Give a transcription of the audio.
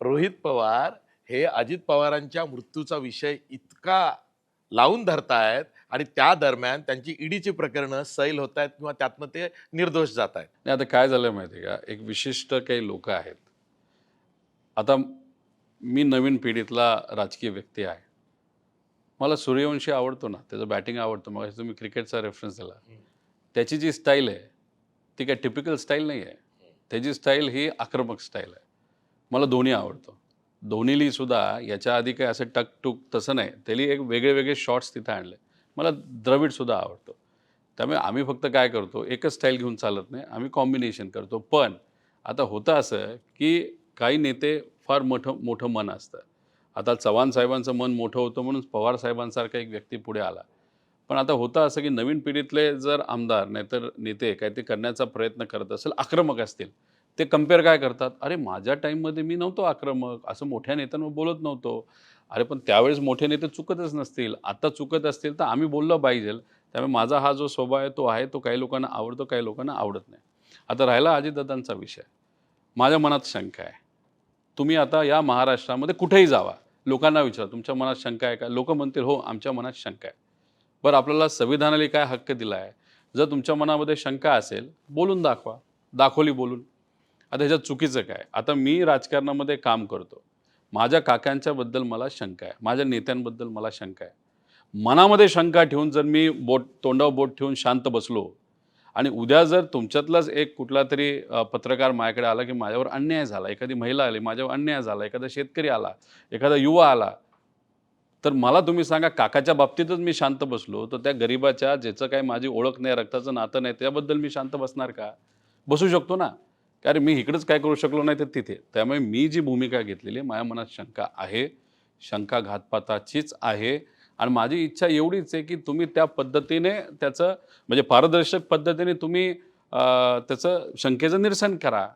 रोहित पवार हे अजित पवारांच्या मृत्यूचा विषय इतका लावून धरतायत आणि त्या दरम्यान त्यांची ईडीची प्रकरणं सैल होत आहेत किंवा त्यातनं ते निर्दोष जात आहेत. नाही, आता काय झालं माहिती आहे का, एक विशिष्ट काही लोक आहेत. आता मी नवीन पिढीतला राजकीय व्यक्ती आहे. मला सूर्यवंशी आवडतो ना, त्याचं बॅटिंग आवडतं. मग तुम्ही क्रिकेटचा रेफरन्स दिला. त्याची जी स्टाईल आहे ती काय टिपिकल स्टाईल नाही आहे. त्याची स्टाईल ही आक्रमक स्टाईल आहे. मला धोनी आवडतो. धोनीली सुद्धा याच्या आधी काय असं टकटुक तसं नाही. त्याने एक वेगळे वेगळे शॉट्स तिथं आणले. मला द्रविड सुद्धा आवडतो. त्यामुळे आम्ही फक्त काय करतो, एकच स्टाईल घेऊन चालत नाही, आम्ही कॉम्बिनेशन करतो. पण आता होतं असं की काही नेते फार मोठं मोठं मन असतं. आता चव्हाण साहेबांचं मन मोठं होतं म्हणून पवार साहेबांसारखा एक व्यक्ती पुढे आला. पण आता होतं असं की नवीन पिढीतले जर आमदार नाहीतर नेते काय ते करण्याचा प्रयत्न करत असेल, आक्रमक असतील, ते कंपेअर काय करतात, "अरे माझ्या टाईममध्ये मी नव्हतो आक्रमक, असं मोठ्या नेत्यांवर बोलत नव्हतो." अरे पण त्यावेळेस मोठे नेते चुकतच नसतील, आता चुकत असतील तर आम्ही बोललं पाहिजे. त्यामुळे माझा हा जो स्वभाव आहे तो आहे, तो काही लोकांना आवडतो, काही लोकांना आवडत नाही. आता राहिला अजितदादांचा विषय. माझ्या मनात शंका आहे. तुम्ही आता या महाराष्ट्रामध्ये कुठेही जावा, लोकांना विचारा, "तुमच्या मनात शंका आहे का?" लोकं म्हणतील, "हो, आमच्या मनात शंका आहे." बरं आपल्याला संविधानाने काय हक्क दिला आहे? जर तुमच्या मनामध्ये शंका असेल, बोलून दाखवा. दाखवली बोलून. आता ह्याच्यात चुकीचं काय? आता मी राजकारणामध्ये काम करतो. माझ्या काकांच्याबद्दल मला शंका आहे. माझ्या नेत्यांबद्दल मला शंका आहे. मनामध्ये शंका ठेवून जर मी तोंडावर बोट ठेवून शांत बसलो आणि उद्या जर तुमच्यातलाच एक कुठलातरी पत्रकार माझ्याकडे आला, की माझ्यावर अन्याय झाला, एखादी महिला आली, माझ्यावर अन्याय झाला, एखादा शेतकरी आला, एखादा युवा आला, तर मला तुम्ही सांगा काकाच्या बाबतीतच मी शांत बसलो, तर त्या गरिबाच्या ज्याचं काही माझी ओळख नाही, रक्ताचं नातं नाही, त्याबद्दल मी शांत बसणार का? बसू शकतो ना. की अरे मी इकडंच काय करू शकलो नाही तर तिथे. त्यामुळे मी जी भूमिका घेतलेली आहे, माझ्या मनात शंका आहे. शंका घातपाताचीच आहे आणि माझी इच्छा एवढीच आहे, की तुम्ही त्या पद्धतीने त्याचं म्हणजे पारदर्शक पद्धतीने तुम्ही त्याचं शंकेचं निरसन करा.